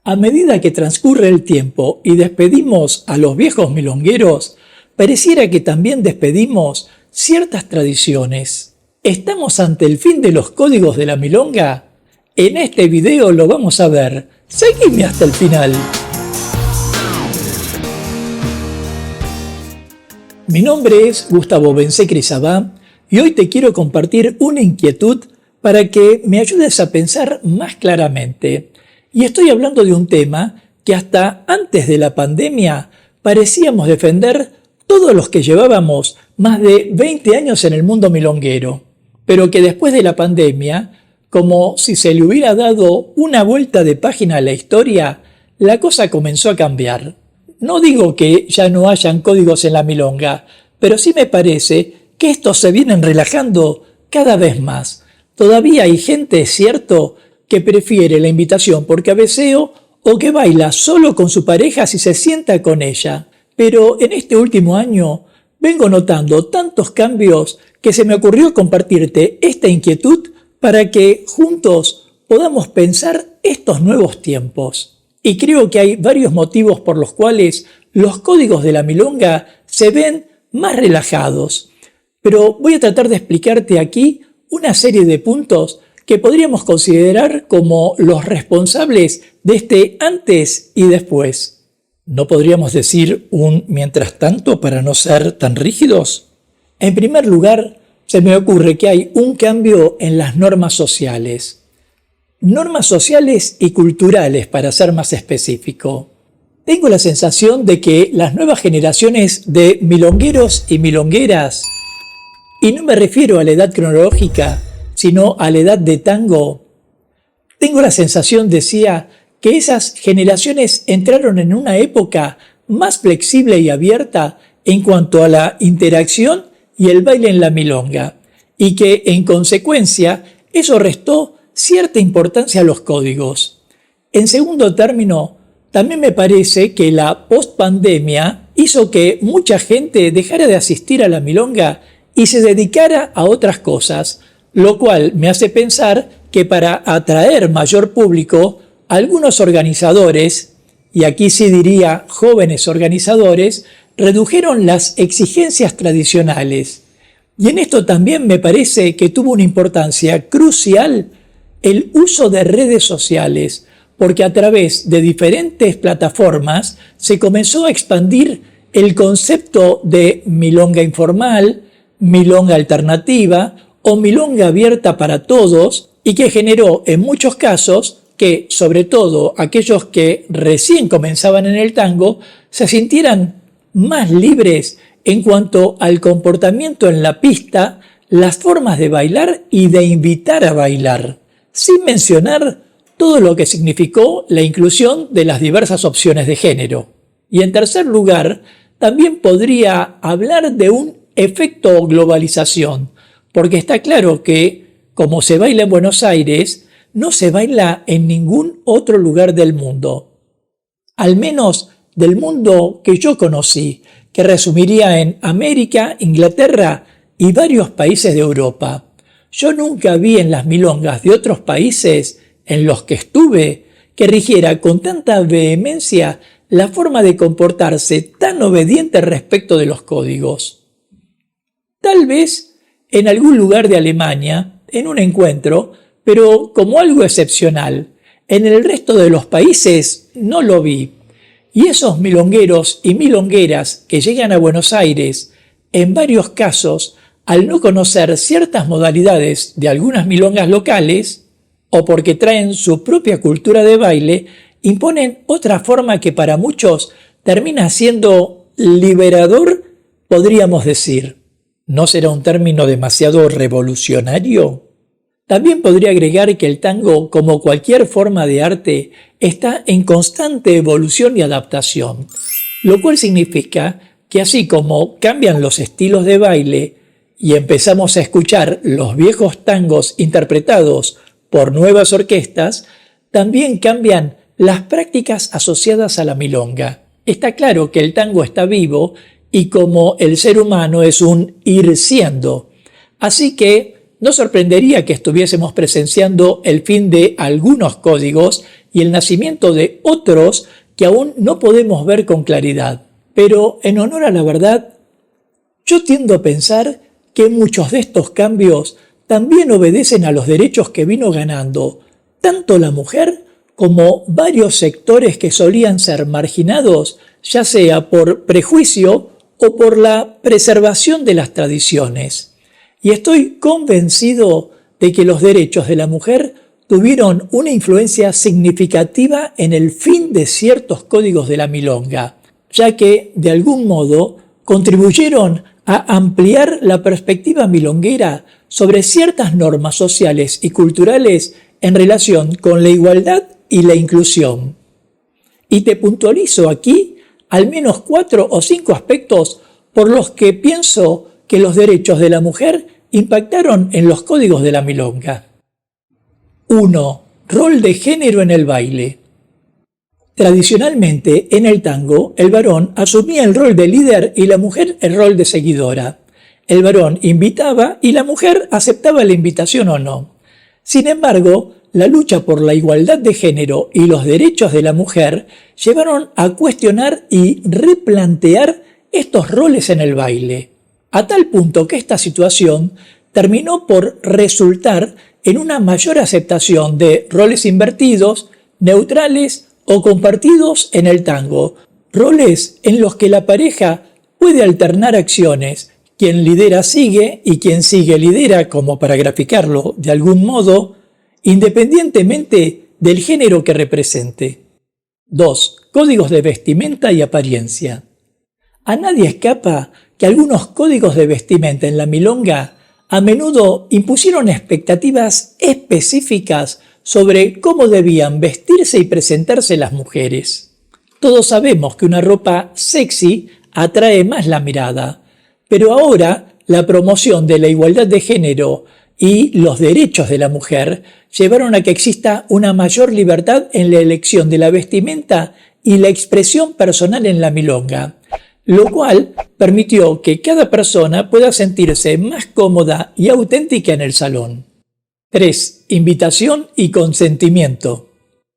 A medida que transcurre el tiempo y despedimos a los viejos milongueros, pareciera que también despedimos ciertas tradiciones. ¿Estamos ante el fin de los códigos de la milonga? En este video lo vamos a ver. Seguime hasta el final. Mi nombre es Gustavo Bensé-Crisabá y hoy te quiero compartir una inquietud para que me ayudes a pensar más claramente. Y estoy hablando de un tema que hasta antes de la pandemia parecíamos defender todos los que llevábamos más de 20 años en el mundo milonguero, pero que después de la pandemia, como si se le hubiera dado una vuelta de página a la historia, la cosa comenzó a cambiar. No digo que ya no hayan códigos en la milonga, pero sí me parece que estos se vienen relajando cada vez más. Todavía hay gente, es cierto, que prefiere la invitación por cabeceo o que baila solo con su pareja si se sienta con ella. Pero en este último año vengo notando tantos cambios que se me ocurrió compartirte esta inquietud para que juntos podamos pensar estos nuevos tiempos. Y creo que hay varios motivos por los cuales los códigos de la milonga se ven más relajados. Pero voy a tratar de explicarte aquí una serie de puntos que podríamos considerar como los responsables de este antes y después. ¿No podríamos decir un mientras tanto para no ser tan rígidos? En primer lugar, se me ocurre que hay un cambio en las normas sociales. Normas sociales y culturales, para ser más específico. Tengo la sensación de que las nuevas generaciones de milongueros y milongueras, y no me refiero a la edad cronológica, sino a la edad de tango, tengo la sensación, decía, que esas generaciones entraron en una época más flexible y abierta en cuanto a la interacción y el baile en la milonga, y que, en consecuencia, eso restó cierta importancia a los códigos. En segundo término, también me parece que la postpandemia hizo que mucha gente dejara de asistir a la milonga y se dedicara a otras cosas, lo cual me hace pensar que para atraer mayor público, algunos organizadores, y aquí sí diría jóvenes organizadores, redujeron las exigencias tradicionales. Y en esto también me parece que tuvo una importancia crucial el uso de redes sociales, porque a través de diferentes plataformas se comenzó a expandir el concepto de milonga informal, milonga alternativa o milonga abierta para todos, y que generó en muchos casos que, sobre todo aquellos que recién comenzaban en el tango, se sintieran más libres en cuanto al comportamiento en la pista, las formas de bailar y de invitar a bailar, sin mencionar todo lo que significó la inclusión de las diversas opciones de género. Y en tercer lugar, también podría hablar de un efecto globalización, porque está claro que, como se baila en Buenos Aires, no se baila en ningún otro lugar del mundo. Al menos del mundo que yo conocí, que resumiría en América, Inglaterra y varios países de Europa. Yo nunca vi en las milongas de otros países en los que estuve que rigiera con tanta vehemencia la forma de comportarse tan obediente respecto de los códigos. Tal vez en algún lugar de Alemania, en un encuentro, pero como algo excepcional. En el resto de los países no lo vi. Y esos milongueros y milongueras que llegan a Buenos Aires, en varios casos, al no conocer ciertas modalidades de algunas milongas locales, o porque traen su propia cultura de baile, imponen otra forma que para muchos termina siendo liberador, podríamos decir. ¿No será un término demasiado revolucionario? También podría agregar que el tango, como cualquier forma de arte, está en constante evolución y adaptación, lo cual significa que así como cambian los estilos de baile y empezamos a escuchar los viejos tangos interpretados por nuevas orquestas, también cambian las prácticas asociadas a la milonga. Está claro que el tango está vivo y como el ser humano es un ir siendo. Así que no sorprendería que estuviésemos presenciando el fin de algunos códigos y el nacimiento de otros que aún no podemos ver con claridad. Pero en honor a la verdad, yo tiendo a pensar que muchos de estos cambios también obedecen a los derechos que vino ganando tanto la mujer como varios sectores que solían ser marginados, ya sea por prejuicio o por la preservación de las tradiciones. Y estoy convencido de que los derechos de la mujer tuvieron una influencia significativa en el fin de ciertos códigos de la milonga, ya que, de algún modo, contribuyeron a ampliar la perspectiva milonguera sobre ciertas normas sociales y culturales en relación con la igualdad y la inclusión. Y te puntualizo aquí al menos 4 o 5 aspectos por los que pienso que los derechos de la mujer impactaron en los códigos de la milonga. 1. Rol de género en el baile. Tradicionalmente, en el tango, el varón asumía el rol de líder y la mujer el rol de seguidora. El varón invitaba y la mujer aceptaba la invitación o no. Sin embargo, la lucha por la igualdad de género y los derechos de la mujer llevaron a cuestionar y replantear estos roles en el baile, a tal punto que esta situación terminó por resultar en una mayor aceptación de roles invertidos, neutrales o compartidos en el tango, roles en los que la pareja puede alternar acciones, quien lidera sigue y quien sigue lidera, como para graficarlo de algún modo, independientemente del género que represente. 2. Códigos de vestimenta y apariencia. A nadie escapa que algunos códigos de vestimenta en la milonga a menudo impusieron expectativas específicas sobre cómo debían vestirse y presentarse las mujeres. Todos sabemos que una ropa sexy atrae más la mirada, pero ahora la promoción de la igualdad de género y los derechos de la mujer llevaron a que exista una mayor libertad en la elección de la vestimenta y la expresión personal en la milonga, lo cual permitió que cada persona pueda sentirse más cómoda y auténtica en el salón. 3. Invitación y consentimiento.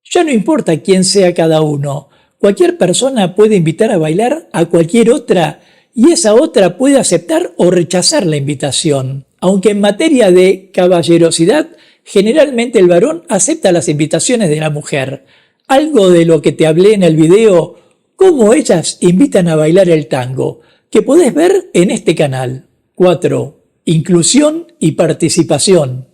Ya no importa quién sea cada uno, cualquier persona puede invitar a bailar a cualquier otra y esa otra puede aceptar o rechazar la invitación. Aunque en materia de caballerosidad, generalmente el varón acepta las invitaciones de la mujer, algo de lo que te hablé en el video Cómo ellas invitan a bailar el tango, que podés ver en este canal. 4. Inclusión y participación.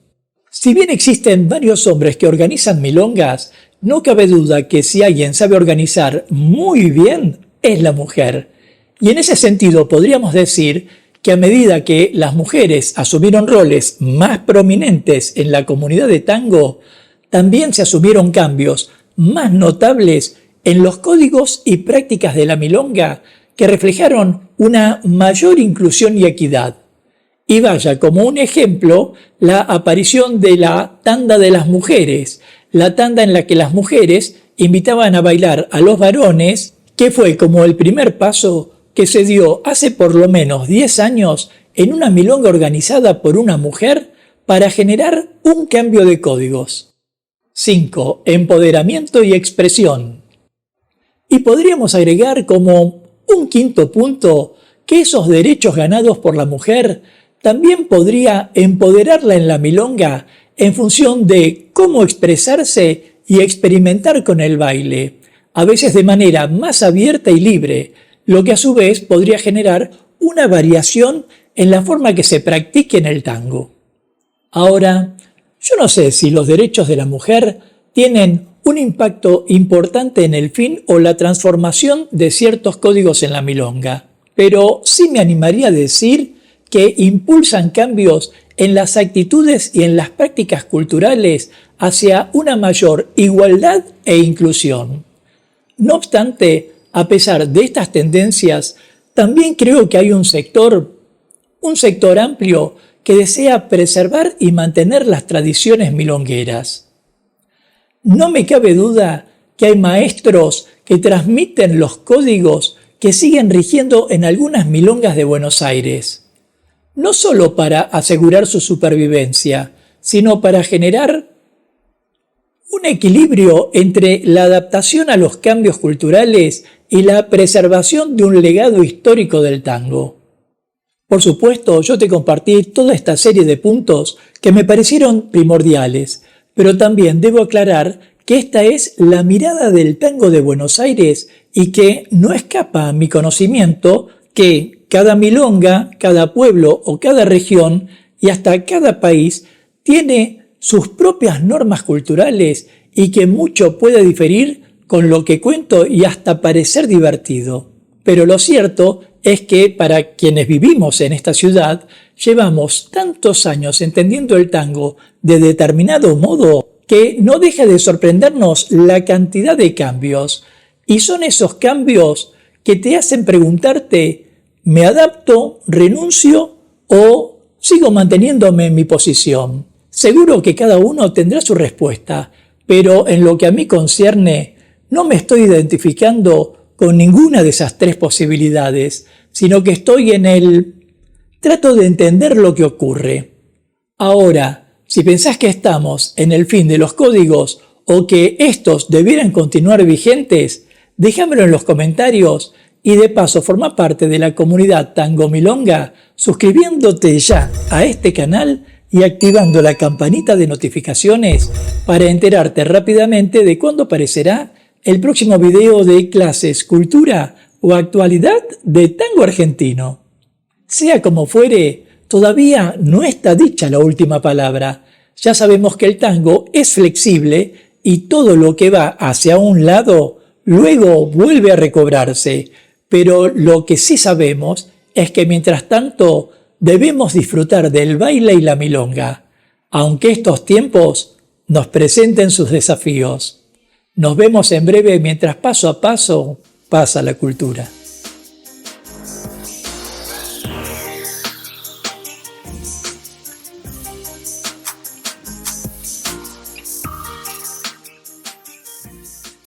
Si bien existen varios hombres que organizan milongas, no cabe duda que si alguien sabe organizar muy bien, es la mujer. Y en ese sentido podríamos decir que a medida que las mujeres asumieron roles más prominentes en la comunidad de tango, también se asumieron cambios más notables en los códigos y prácticas de la milonga que reflejaron una mayor inclusión y equidad. Y vaya como un ejemplo la aparición de la tanda de las mujeres, la tanda en la que las mujeres invitaban a bailar a los varones, que fue como el primer paso que se dio hace por lo menos 10 años en una milonga organizada por una mujer para generar un cambio de códigos. 5. Empoderamiento y expresión. Y podríamos agregar como un quinto punto que esos derechos ganados por la mujer también podría empoderarla en la milonga en función de cómo expresarse y experimentar con el baile, a veces de manera más abierta y libre, lo que a su vez podría generar una variación en la forma que se practique en el tango. Ahora, yo no sé si los derechos de la mujer tienen un impacto importante en el fin o la transformación de ciertos códigos en la milonga, pero sí me animaría a decir que impulsan cambios en las actitudes y en las prácticas culturales hacia una mayor igualdad e inclusión. No obstante, a pesar de estas tendencias, también creo que hay un sector amplio que desea preservar y mantener las tradiciones milongueras. No me cabe duda que hay maestros que transmiten los códigos que siguen rigiendo en algunas milongas de Buenos Aires, no solo para asegurar su supervivencia, sino para generar un equilibrio entre la adaptación a los cambios culturales y la preservación de un legado histórico del tango. Por supuesto, yo te compartí toda esta serie de puntos que me parecieron primordiales, pero también debo aclarar que esta es la mirada del tango de Buenos Aires y que no escapa a mi conocimiento que cada milonga, cada pueblo o cada región y hasta cada país tiene sus propias normas culturales y que mucho puede diferir con lo que cuento y hasta parecer divertido. Pero lo cierto es que para quienes vivimos en esta ciudad, llevamos tantos años entendiendo el tango de determinado modo que no deja de sorprendernos la cantidad de cambios. Y son esos cambios que te hacen preguntarte, ¿me adapto, renuncio o sigo manteniéndome en mi posición? Seguro que cada uno tendrá su respuesta, pero en lo que a mí concierne, no me estoy identificando con ninguna de esas tres posibilidades, sino que estoy en el trato de entender lo que ocurre. Ahora, si pensás que estamos en el fin de los códigos o que estos debieran continuar vigentes, déjamelo en los comentarios y de paso forma parte de la comunidad Tango Milonga suscribiéndote ya a este canal y activando la campanita de notificaciones para enterarte rápidamente de cuándo aparecerá el próximo video de clases, cultura o actualidad de tango argentino. Sea como fuere, todavía no está dicha la última palabra. Ya sabemos que el tango es flexible y todo lo que va hacia un lado luego vuelve a recobrarse. Pero lo que sí sabemos es que mientras tanto debemos disfrutar del baile y la milonga, aunque estos tiempos nos presenten sus desafíos. Nos vemos en breve mientras paso a paso pasa la cultura.